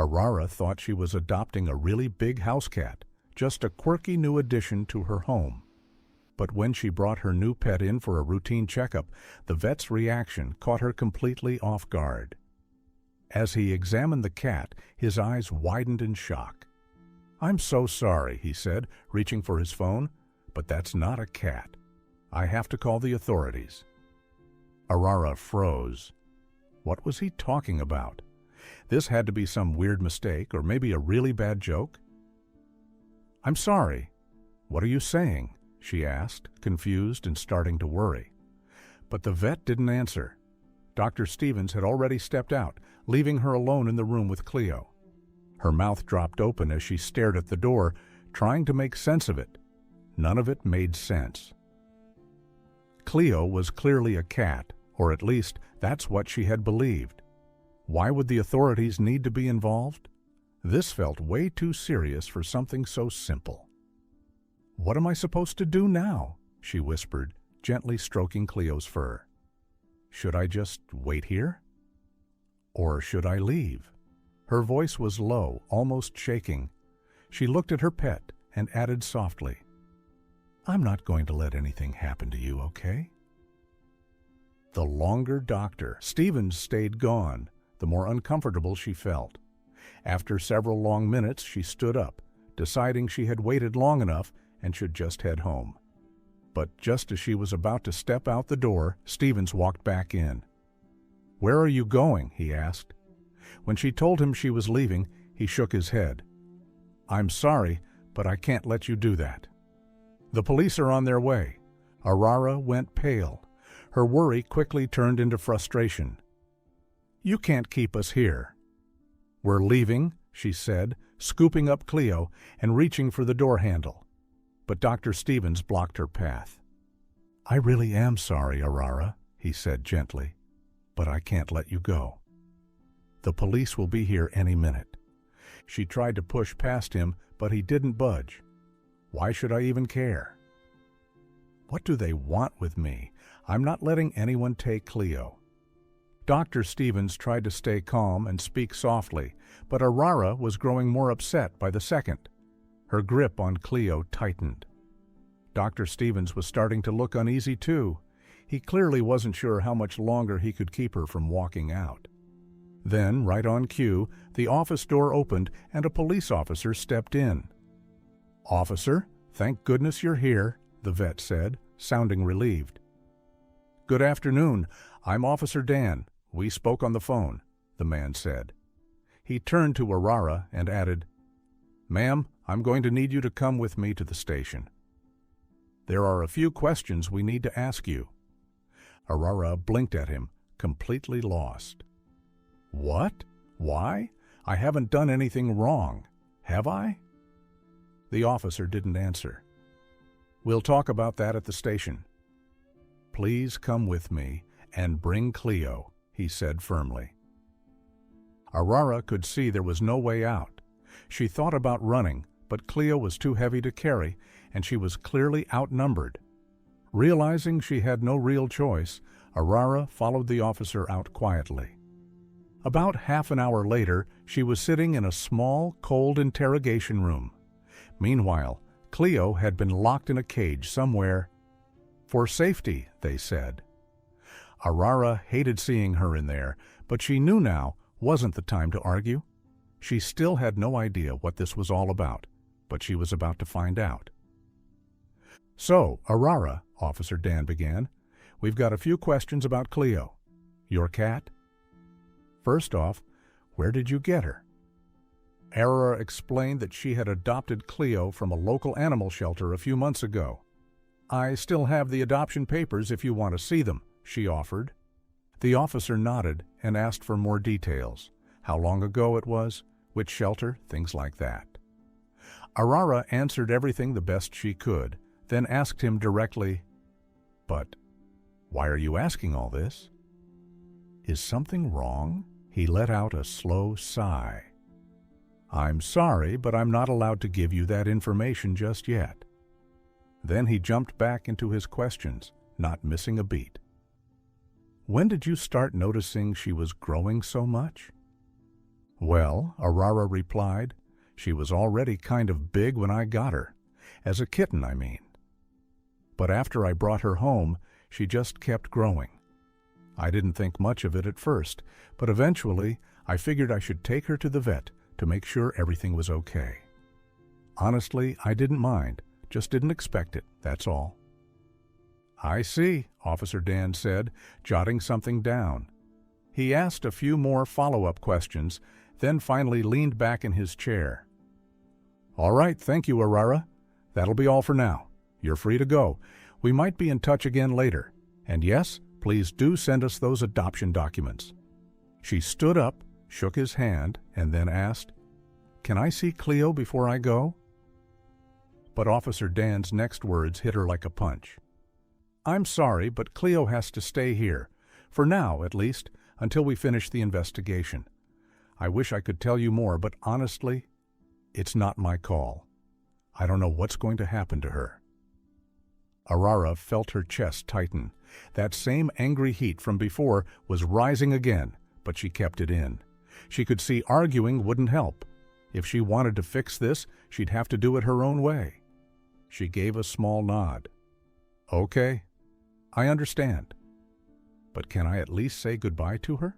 Aurora thought she was adopting a really big house cat, just a quirky new addition to her home. But when she brought her new pet in for a routine checkup, the vet's reaction caught her completely off guard. As he examined the cat, his eyes widened in shock. "I'm so sorry," he said, reaching for his phone, "but that's not a cat. I have to call the authorities." Aurora froze. What was he talking about? This had to be some weird mistake, or maybe a really bad joke. "I'm sorry. What are you saying?" she asked, confused and starting to worry. But the vet didn't answer. Dr. Stevens had already stepped out, leaving her alone in the room with Cleo. Her mouth dropped open as she stared at the door, trying to make sense of it. None of it made sense. Cleo was clearly a cat, or at least that's what she had believed. Why would the authorities need to be involved? This felt way too serious for something so simple. "What am I supposed to do now?" she whispered, gently stroking Cleo's fur. "Should I just wait here? Or should I leave?" Her voice was low, almost shaking. She looked at her pet and added softly, "I'm not going to let anything happen to you, okay?" The longer Dr. Stevens stayed gone, the more uncomfortable she felt. After several long minutes, she stood up, deciding she had waited long enough and should just head home. But just as she was about to step out the door, Stevens walked back in. "Where are you going?" he asked. When she told him she was leaving, he shook his head. "I'm sorry, but I can't let you do that. The police are on their way." Aurora went pale. Her worry quickly turned into frustration. "You can't keep us here." "We're leaving," she said, scooping up Cleo and reaching for the door handle. But Dr. Stevens blocked her path. "I really am sorry, Aurora," he said gently, "but I can't let you go. The police will be here any minute." She tried to push past him, but he didn't budge. Why should I even care? What do they want with me? I'm not letting anyone take Cleo. Dr. Stevens tried to stay calm and speak softly, but Aurora was growing more upset by the second. Her grip on Cleo tightened. Dr. Stevens was starting to look uneasy too. He clearly wasn't sure how much longer he could keep her from walking out. Then, right on cue, the office door opened and a police officer stepped in. "Officer, thank goodness you're here," the vet said, sounding relieved. "Good afternoon. I'm Officer Dan. We spoke on the phone," the man said. He turned to Aurora and added, "Ma'am, I'm going to need you to come with me to the station. There are a few questions we need to ask you." Aurora blinked at him, completely lost. "What? Why? I haven't done anything wrong, have I?" The officer didn't answer. "We'll talk about that at the station." "Please come with me and bring Cleo," he said firmly. Aurora could see there was no way out. She thought about running, but Cleo was too heavy to carry, and she was clearly outnumbered. Realizing she had no real choice, Aurora followed the officer out quietly. About half an hour later, she was sitting in a small, cold interrogation room. Meanwhile, Cleo had been locked in a cage somewhere. For safety, they said. Aurora hated seeing her in there, but she knew now wasn't the time to argue. She still had no idea what this was all about, but she was about to find out. "So, Aurora," Officer Dan began, "we've got a few questions about Cleo. Your cat? First off, where did you get her?" Aurora explained that she had adopted Cleo from a local animal shelter a few months ago. "I still have the adoption papers if you want to see them," she offered. The officer nodded and asked for more details, how long ago it was, which shelter, things like that. Aurora answered everything the best she could, then asked him directly, "But why are you asking all this? Is something wrong?" He let out a slow sigh. "I'm sorry, but I'm not allowed to give you that information just yet." Then he jumped back into his questions, not missing a beat. "When did you start noticing she was growing so much?" Well, Aurora replied, she was already kind of big when I got her. As a kitten, I mean. But after I brought her home, she just kept growing. I didn't think much of it at first, but eventually I figured I should take her to the vet to make sure everything was okay. Honestly, I didn't mind, just didn't expect it, that's all. I see, Officer Dan said, jotting something down. He asked a few more follow-up questions, then finally leaned back in his chair. All right, thank you, Aurora. That'll be all for now. You're free to go. We might be in touch again later. And yes, please do send us those adoption documents. She stood up, shook his hand, and then asked, Can I see Cleo before I go? But Officer Dan's next words hit her like a punch. I'm sorry, but Cleo has to stay here, for now at least, until we finish the investigation. I wish I could tell you more, but honestly, it's not my call. I don't know what's going to happen to her. Aurora felt her chest tighten. That same angry heat from before was rising again, but she kept it in. She could see arguing wouldn't help. If she wanted to fix this, she'd have to do it her own way. She gave a small nod. Okay, I understand. But can I at least say goodbye to her?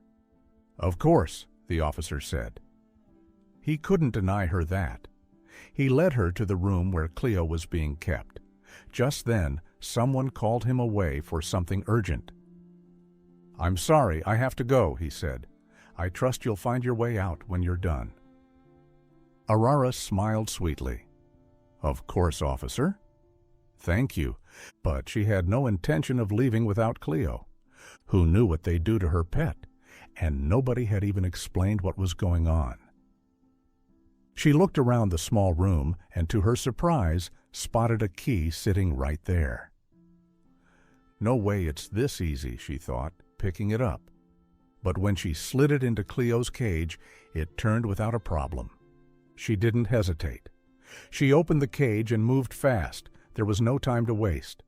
Of course, the officer said. He couldn't deny her that. He led her to the room where Cleo was being kept. Just then, someone called him away for something urgent. I'm sorry, I have to go, he said. I trust you'll find your way out when you're done. Aurora smiled sweetly. Of course, officer. Thank you, but she had no intention of leaving without Cleo. Who knew what they'd do to her pet? And nobody had even explained what was going on. She looked around the small room and, to her surprise, spotted a key sitting right there. No way it's this easy, she thought, picking it up. But when she slid it into Cleo's cage, it turned without a problem. She didn't hesitate. She opened the cage and moved fast. There was no time to waste.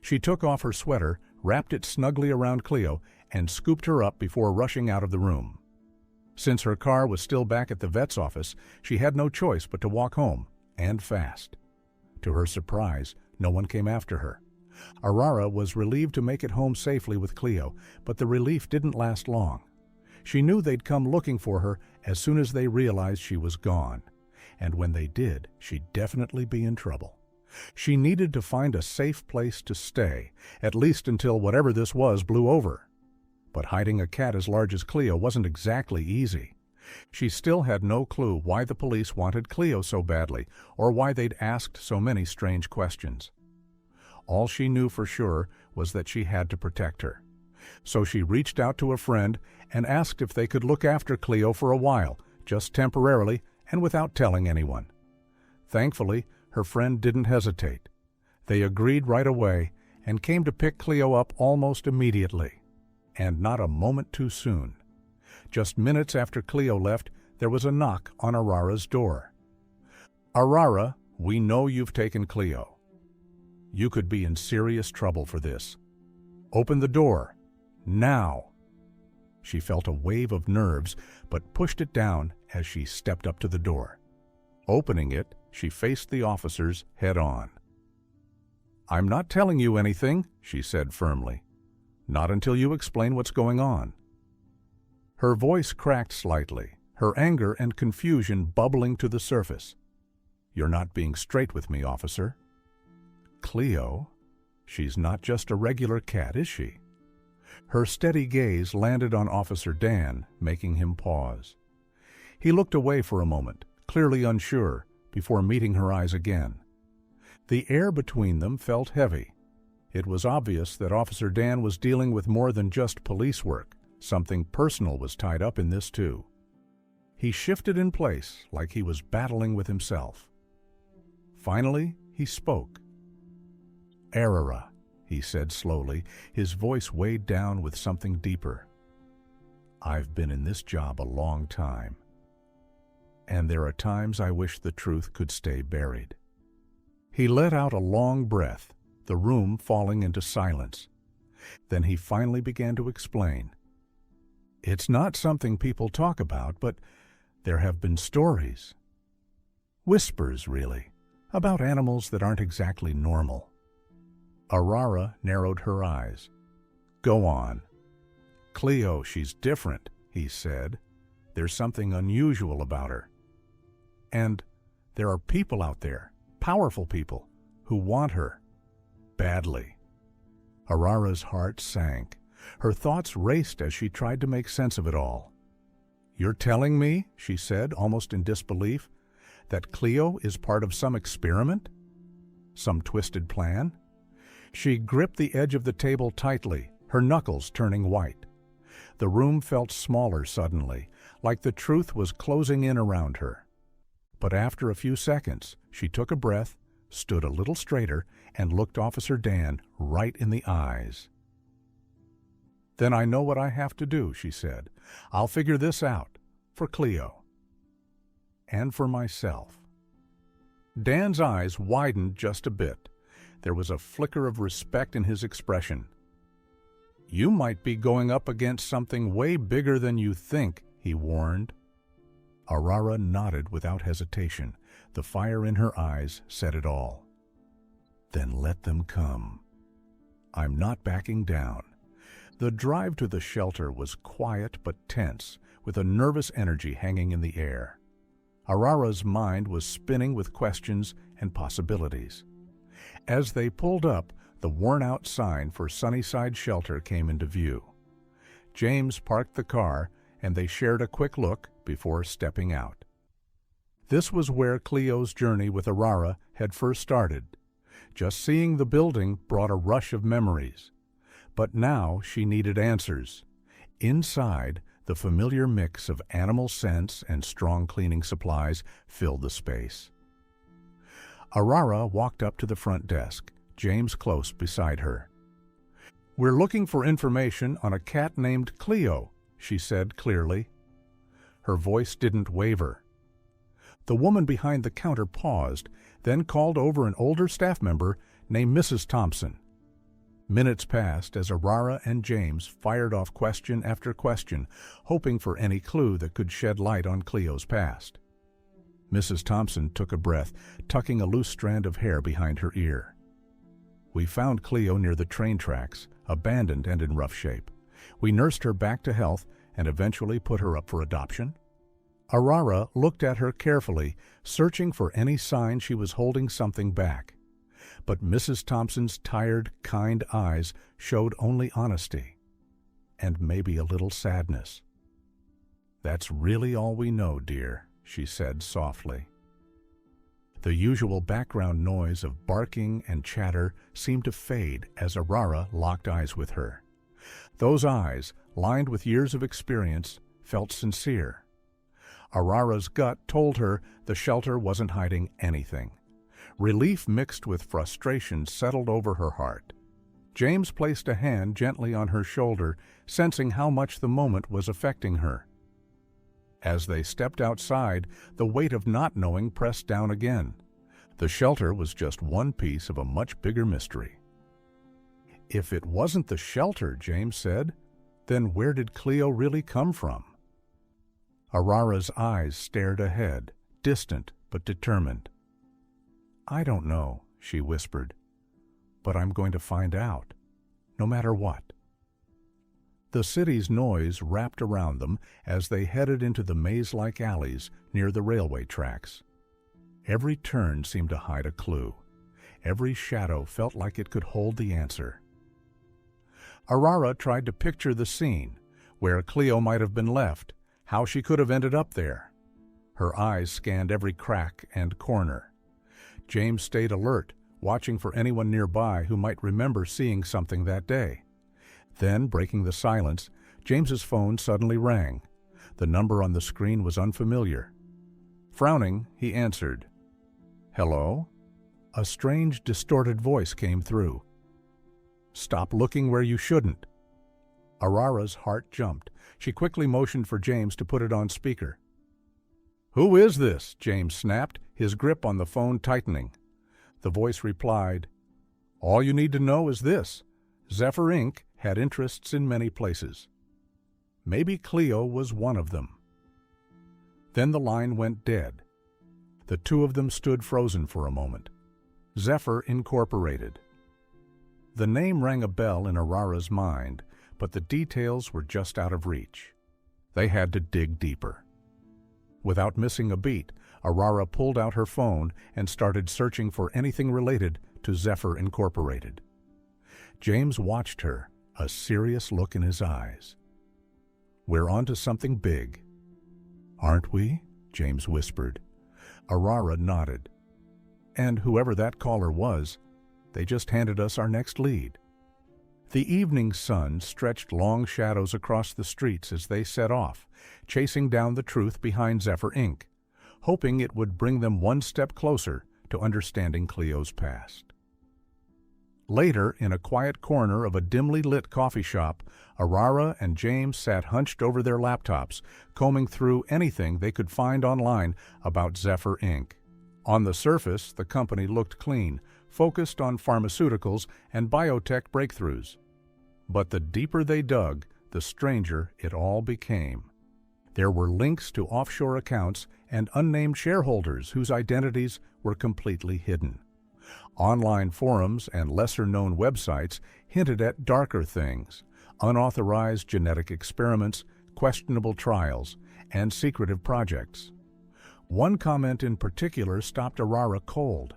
She took off her sweater, wrapped it snugly around Cleo, and scooped her up before rushing out of the room. Since her car was still back at the vet's office, she had no choice but to walk home, and fast. To her surprise, no one came after her. Aurora was relieved to make it home safely with Cleo, but the relief didn't last long. She knew they'd come looking for her as soon as they realized she was gone. And when they did, she'd definitely be in trouble. She needed to find a safe place to stay, at least until whatever this was blew over. But hiding a cat as large as Cleo wasn't exactly easy. She still had no clue why the police wanted Cleo so badly, or why they'd asked so many strange questions. All she knew for sure was that she had to protect her. So she reached out to a friend and asked if they could look after Cleo for a while, just temporarily and without telling anyone. Thankfully, her friend didn't hesitate. They agreed right away and came to pick Cleo up almost immediately. And not a moment too soon. Just minutes after Cleo left, there was a knock on Aurora's door. Aurora, we know you've taken Cleo. You could be in serious trouble for this. Open the door. Now. She felt a wave of nerves, but pushed it down as she stepped up to the door. Opening it, she faced the officers head on. I'm not telling you anything, she said firmly. Not until you explain what's going on. Her voice cracked slightly, her anger and confusion bubbling to the surface. You're not being straight with me, officer. Cleo? She's not just a regular cat, is she? Her steady gaze landed on Officer Dan, making him pause. He looked away for a moment, clearly unsure, before meeting her eyes again. The air between them felt heavy. It was obvious that Officer Dan was dealing with more than just police work. Something personal was tied up in this too. He shifted in place like he was battling with himself. Finally, he spoke. Aurora, he said slowly, his voice weighed down with something deeper. I've been in this job a long time. And there are times I wish the truth could stay buried. He let out a long breath, the room falling into silence. Then he finally began to explain. It's not something people talk about, but There have been stories. Whispers, really, about animals that aren't exactly normal. Aurora narrowed her eyes. Go on. Cleo, she's different, he said. There's something unusual about her. And there are people out there, powerful people, who want her. Badly. Aurora's heart sank. Her thoughts raced as she tried to make sense of it all. You're telling me, she said, almost in disbelief, that Cleo is part of some experiment? Some twisted plan? She gripped the edge of the table tightly, her knuckles turning white. The room felt smaller suddenly, like the truth was closing in around her. But after a few seconds, she took a breath, stood a little straighter, and looked Officer Dan right in the eyes. Then I know what I have to do, she said. I'll figure this out, for Cleo. And for myself. Dan's eyes widened just a bit. There was a flicker of respect in his expression. You might be going up against something way bigger than you think, he warned. Aurora nodded without hesitation. The fire in her eyes said it all. Then let them come. I'm not backing down. The drive to the shelter was quiet but tense, with a nervous energy hanging in the air. Aurora's mind was spinning with questions and possibilities. As they pulled up, the worn-out sign for Sunnyside Shelter came into view. James parked the car, and they shared a quick look before stepping out. This was where Cleo's journey with Aurora had first started. Just seeing the building brought a rush of memories. But now she needed answers. Inside, the familiar mix of animal scents and strong cleaning supplies filled the space. Aurora walked up to the front desk, James close beside her. We're looking for information on a cat named Cleo, she said clearly. Her voice didn't waver. The woman behind the counter paused, then called over an older staff member named Mrs. Thompson. Minutes passed as Aurora and James fired off question after question, hoping for any clue that could shed light on Cleo's past. Mrs. Thompson took a breath, tucking a loose strand of hair behind her ear. We found Cleo near the train tracks, abandoned and in rough shape. We nursed her back to health and eventually put her up for adoption. Aurora looked at her carefully, searching for any sign she was holding something back. But Mrs. Thompson's tired, kind eyes showed only honesty, and maybe a little sadness. That's really all we know, dear, she said softly. The usual background noise of barking and chatter seemed to fade as Aurora locked eyes with her. Those eyes, lined with years of experience, felt sincere. Aurora's gut told her the shelter wasn't hiding anything. Relief mixed with frustration settled over her heart. James placed a hand gently on her shoulder, sensing how much the moment was affecting her. As they stepped outside, the weight of not knowing pressed down again. The shelter was just one piece of a much bigger mystery. If it wasn't the shelter, James said, then where did Cleo really come from? Aurora's eyes stared ahead, distant but determined. I don't know, she whispered, but I'm going to find out, no matter what. The city's noise wrapped around them as they headed into the maze-like alleys near the railway tracks. Every turn seemed to hide a clue. Every shadow felt like it could hold the answer. Aurora tried to picture the scene, where Cleo might have been left, how she could have ended up there. Her eyes scanned every crack and corner. James stayed alert, watching for anyone nearby who might remember seeing something that day. Then, breaking the silence, James's phone suddenly rang. The number on the screen was unfamiliar. Frowning, he answered. Hello? A strange, distorted voice came through. Stop looking where you shouldn't. Aurora's heart jumped. She quickly motioned for James to put it on speaker. Who is this? James snapped, his grip on the phone tightening. The voice replied, All you need to know is this. Zephyr Inc. had interests in many places. Maybe Cleo was one of them. Then the line went dead. The two of them stood frozen for a moment. Zephyr Incorporated. The name rang a bell in Aurara's mind, but the details were just out of reach. They had to dig deeper. Without missing a beat, Aurara pulled out her phone and started searching for anything related to Zephyr Incorporated. James watched her, a serious look in his eyes. "We're on to something big." "Aren't we?" James whispered. Aurara nodded. "And whoever that caller was, they just handed us our next lead." The evening sun stretched long shadows across the streets as they set off, chasing down the truth behind Zephyr Inc., hoping it would bring them one step closer to understanding Cleo's past. Later, in a quiet corner of a dimly lit coffee shop, Aurara and James sat hunched over their laptops, combing through anything they could find online about Zephyr Inc. On the surface, the company looked clean, focused on pharmaceuticals and biotech breakthroughs. But the deeper they dug, the stranger it all became. There were links to offshore accounts and unnamed shareholders whose identities were completely hidden. Online forums and lesser-known websites hinted at darker things: unauthorized genetic experiments, questionable trials, and secretive projects. One comment in particular stopped Aurara cold.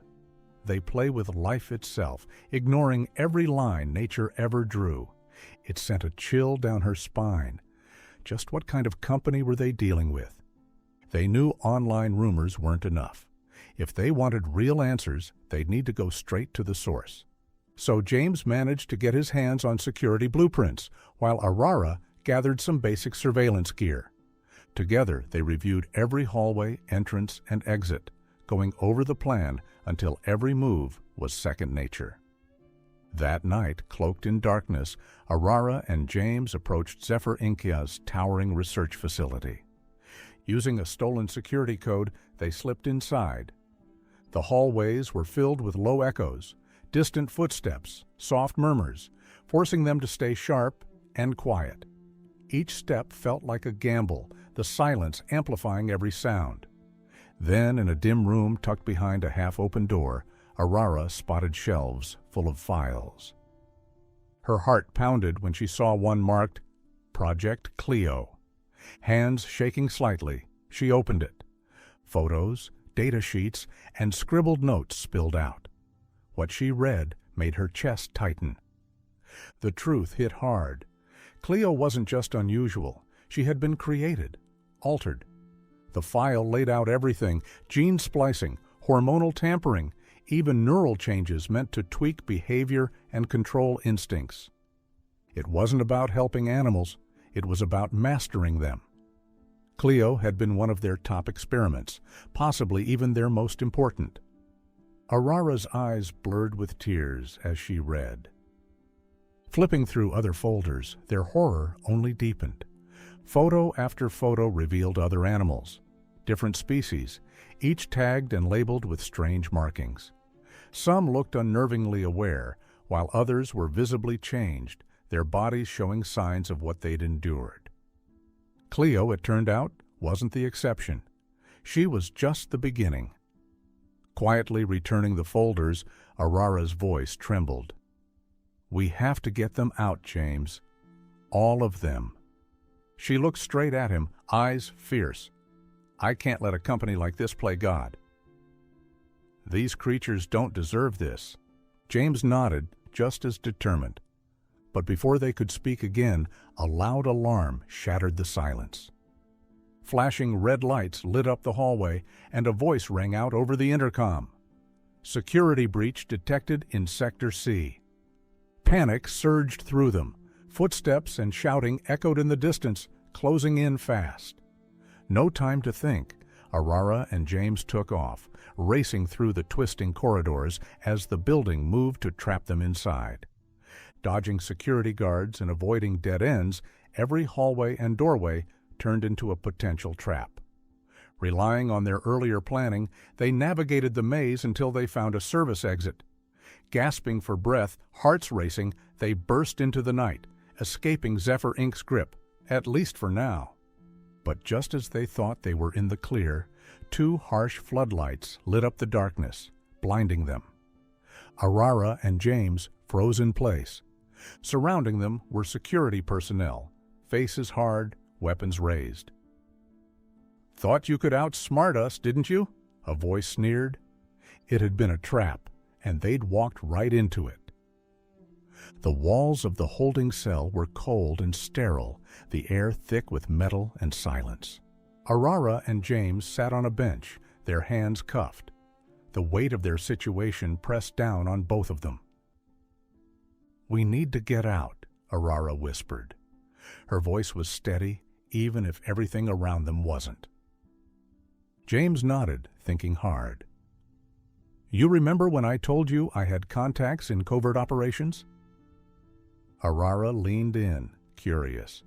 They play with life itself, ignoring every line nature ever drew. It sent a chill down her spine. Just what kind of company were they dealing with? They knew online rumors weren't enough. If they wanted real answers, they'd need to go straight to the source. So James managed to get his hands on security blueprints, while Aurara gathered some basic surveillance gear. Together, they reviewed every hallway, entrance, and exit, going over the plan until every move was second nature. That night, cloaked in darkness, Aurara and James approached Zephyr Inc's towering research facility. Using a stolen security code, they slipped inside. The hallways were filled with low echoes, distant footsteps, soft murmurs, forcing them to stay sharp and quiet. Each step felt like a gamble, the silence amplifying every sound. Then, in a dim room tucked behind a half-open door, Aurara spotted shelves full of files. Her heart pounded when she saw one marked Project Cleo. Hands shaking slightly, she opened it. Photos, data sheets, and scribbled notes spilled out. What she read made her chest tighten. The truth hit hard. Cleo wasn't just unusual. She had been created, altered. The file laid out everything: gene splicing, hormonal tampering, even neural changes meant to tweak behavior and control instincts. It wasn't about helping animals. It was about mastering them. Cleo had been one of their top experiments, possibly even their most important. Aurara's eyes blurred with tears as she read. Flipping through other folders, their horror only deepened. Photo after photo revealed other animals, different species, each tagged and labeled with strange markings. Some looked unnervingly aware, while others were visibly changed, their bodies showing signs of what they'd endured. Cleo, it turned out, wasn't the exception. She was just the beginning. Quietly returning the folders, Aurara's voice trembled. "We have to get them out, James. All of them." She looked straight at him, eyes fierce. "I can't let a company like this play God." "These creatures don't deserve this." James nodded, just as determined. But before they could speak again, a loud alarm shattered the silence. Flashing red lights lit up the hallway, and a voice rang out over the intercom. "Security breach detected in Sector C." Panic surged through them. Footsteps and shouting echoed in the distance, closing in fast. No time to think. Aurara and James took off, racing through the twisting corridors as the building moved to trap them inside. Dodging security guards and avoiding dead ends, every hallway and doorway turned into a potential trap. Relying on their earlier planning, they navigated the maze until they found a service exit. Gasping for breath, hearts racing, they burst into the night, escaping Zephyr Inc's grip, at least for now. But just as they thought they were in the clear, two harsh floodlights lit up the darkness, blinding them. Aurora and James froze in place. Surrounding them were security personnel, faces hard, weapons raised. "Thought you could outsmart us, didn't you?" a voice sneered. It had been a trap, and they'd walked right into it. The walls of the holding cell were cold and sterile, the air thick with metal and silence. Aurora and James sat on a bench, their hands cuffed. The weight of their situation pressed down on both of them. "We need to get out," Aurora whispered. Her voice was steady, even if everything around them wasn't. James nodded, thinking hard. "You remember when I told you I had contacts in covert operations?" Aurora leaned in, curious.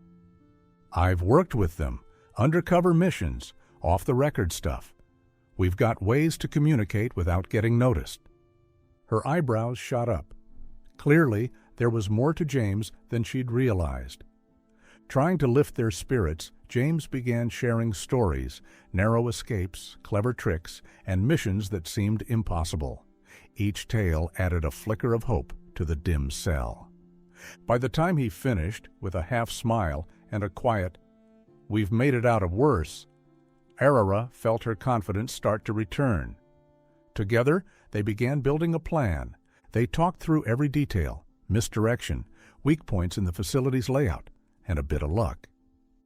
"I've worked with them, undercover missions, off-the-record stuff. We've got ways to communicate without getting noticed." Her eyebrows shot up. Clearly, there was more to James than she'd realized. Trying to lift their spirits, James began sharing stories, narrow escapes, clever tricks, and missions that seemed impossible. Each tale added a flicker of hope to the dim cell. By the time he finished, with a half smile and a quiet, "We've made it out of worse," Aurora felt her confidence start to return. Together, they began building a plan. They talked through every detail, misdirection, weak points in the facility's layout, and a bit of luck.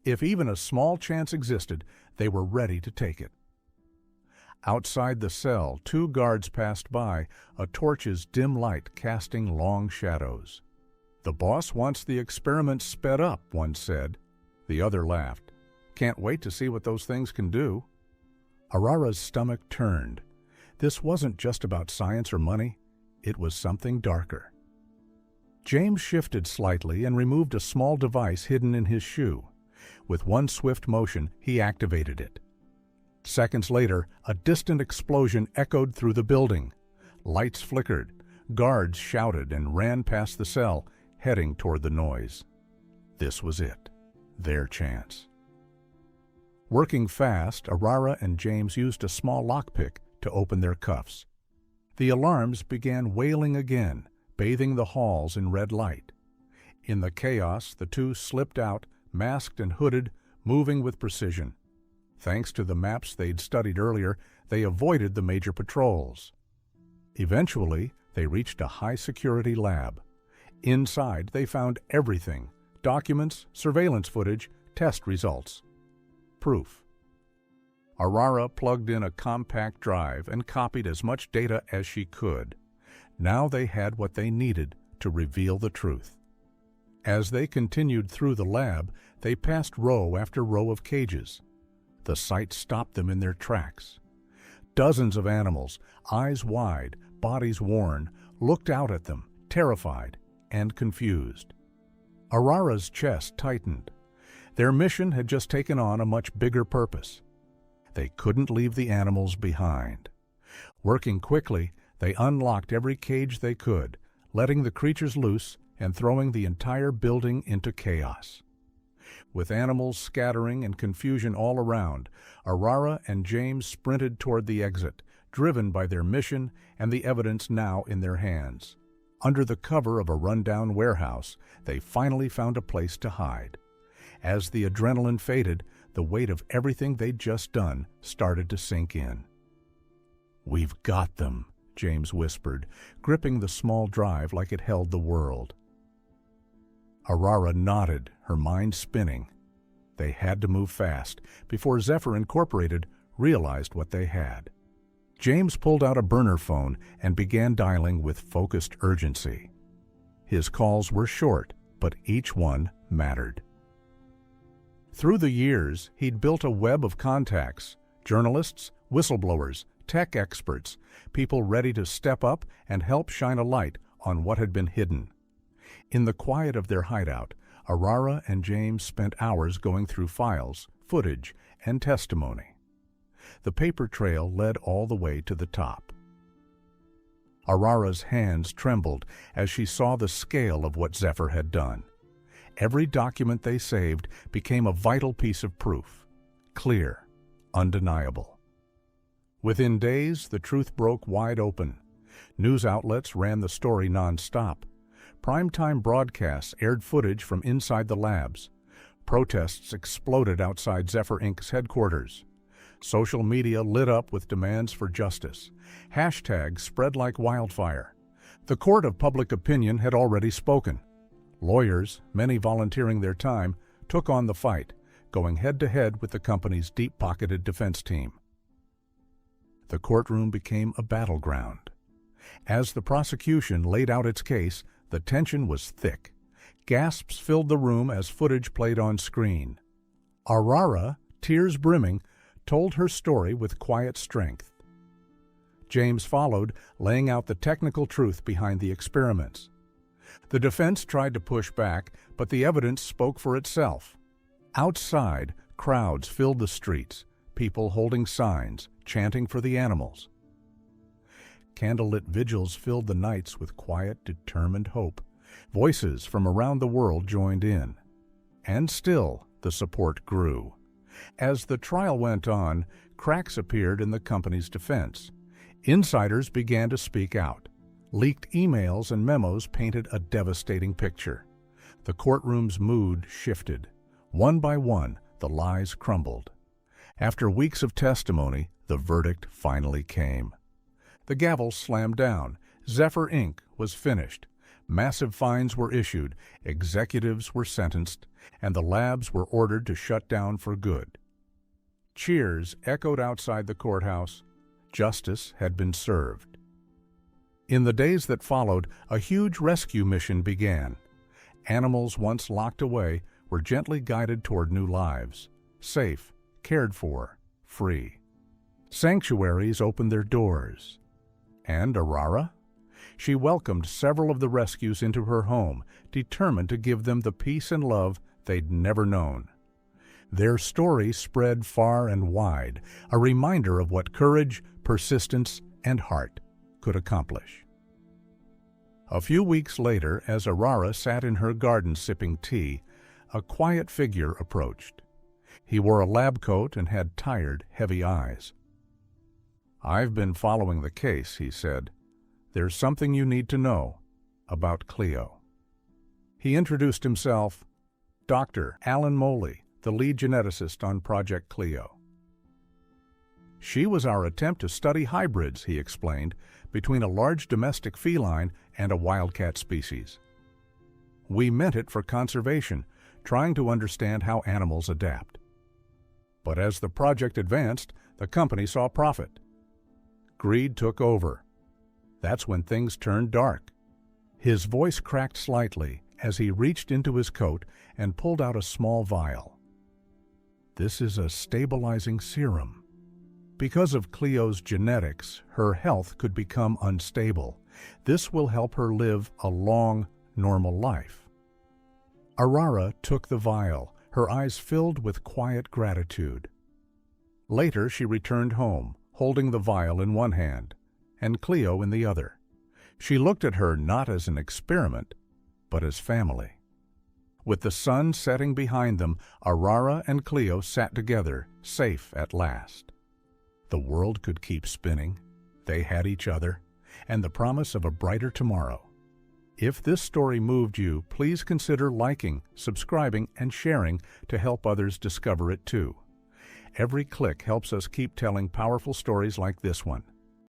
If even a small chance existed, they were ready to take it. Outside the cell, two guards passed by, a torch's dim light casting long shadows. "The boss wants the experiment sped up," one said. The other laughed. "Can't wait to see what those things can do." Aurora's stomach turned. This wasn't just about science or money. It was something darker. James shifted slightly and removed a small device hidden in his shoe. With one swift motion, he activated it. Seconds later, a distant explosion echoed through the building. Lights flickered. Guards shouted and ran past the cell, heading toward the noise. This was it. Their chance. Working fast, Aurora and James used a small lockpick to open their cuffs. The alarms began wailing again, bathing the halls in red light. In the chaos, the two slipped out, masked and hooded, moving with precision. Thanks to the maps they'd studied earlier, they avoided the major patrols. Eventually, they reached a high-security lab. Inside, they found everything: documents, surveillance footage, test results. Proof. Aurora plugged in a compact drive and copied as much data as she could. Now they had what they needed to reveal the truth. As they continued through the lab, they passed row after row of cages. The sight stopped them in their tracks. Dozens of animals, eyes wide, bodies worn, looked out at them, terrified and confused. Aurora's chest tightened. Their mission had just taken on a much bigger purpose. They couldn't leave the animals behind. Working quickly, they unlocked every cage they could, letting the creatures loose and throwing the entire building into chaos. With animals scattering and confusion all around, Aurora and James sprinted toward the exit, driven by their mission and the evidence now in their hands. Under the cover of a rundown warehouse, they finally found a place to hide. As the adrenaline faded, the weight of everything they'd just done started to sink in. "We've got them," James whispered, gripping the small drive like it held the world. Aurora nodded, her mind spinning. They had to move fast before Zephyr Incorporated realized what they had. James pulled out a burner phone and began dialing with focused urgency. His calls were short, but each one mattered. Through the years, he'd built a web of contacts: journalists, whistleblowers, tech experts, people ready to step up and help shine a light on what had been hidden. In the quiet of their hideout, Aurora and James spent hours going through files, footage, and testimony. The paper trail led all the way to the top. Aurora's hands trembled as she saw the scale of what Zephyr had done. Every document they saved became a vital piece of proof. Clear, undeniable. Within days, the truth broke wide open. News outlets ran the story non-stop. Primetime broadcasts aired footage from inside the labs. Protests exploded outside Zephyr Inc.'s headquarters. Social media lit up with demands for justice. Hashtags spread like wildfire. The court of public opinion had already spoken. Lawyers, many volunteering their time, took on the fight, going head-to-head with the company's deep-pocketed defense team. The courtroom became a battleground. As the prosecution laid out its case, the tension was thick. Gasps filled the room as footage played on screen. Aurora, tears brimming, told her story with quiet strength. James followed, laying out the technical truth behind the experiments. The defense tried to push back, but the evidence spoke for itself. Outside, crowds filled the streets, people holding signs, chanting for the animals. Candlelit vigils filled the nights with quiet, determined hope. Voices from around the world joined in. And still, the support grew. As the trial went on, cracks appeared in the company's defense. Insiders began to speak out. Leaked emails and memos painted a devastating picture. The courtroom's mood shifted. One by one, the lies crumbled. After weeks of testimony, the verdict finally came. The gavel slammed down. Zephyr Inc. was finished. Massive fines were issued, executives were sentenced, and the labs were ordered to shut down for good. Cheers echoed outside the courthouse. Justice had been served. In the days that followed, a huge rescue mission began. Animals once locked away were gently guided toward new lives, safe, cared for, free. Sanctuaries opened their doors. And Aurora? She welcomed several of the rescues into her home, determined to give them the peace and love they'd never known. Their story spread far and wide, a reminder of what courage, persistence, and heart could accomplish. A few weeks later, as Aurora sat in her garden sipping tea, a quiet figure approached. He wore a lab coat and had tired, heavy eyes. "I've been following the case," he said. "There's something you need to know about Cleo." He introduced himself, Dr. Alan Moley, the lead geneticist on Project Cleo. "She was our attempt to study hybrids," he explained, "between a large domestic feline and a wildcat species. We meant it for conservation, trying to understand how animals adapt. But as the project advanced, the company saw profit. Greed took over. That's when things turned dark." His voice cracked slightly as he reached into his coat and pulled out a small vial. "This is a stabilizing serum. Because of Cleo's genetics, her health could become unstable. This will help her live a long, normal life." Aurora took the vial, her eyes filled with quiet gratitude. Later, she returned home, holding the vial in one hand and Cleo in the other. She looked at her not as an experiment, but as family. With the sun setting behind them, Aurora and Cleo sat together, safe at last. The world could keep spinning. They had each other, and the promise of a brighter tomorrow. If this story moved you, please consider liking, subscribing, and sharing to help others discover it too. Every click helps us keep telling powerful stories like this one.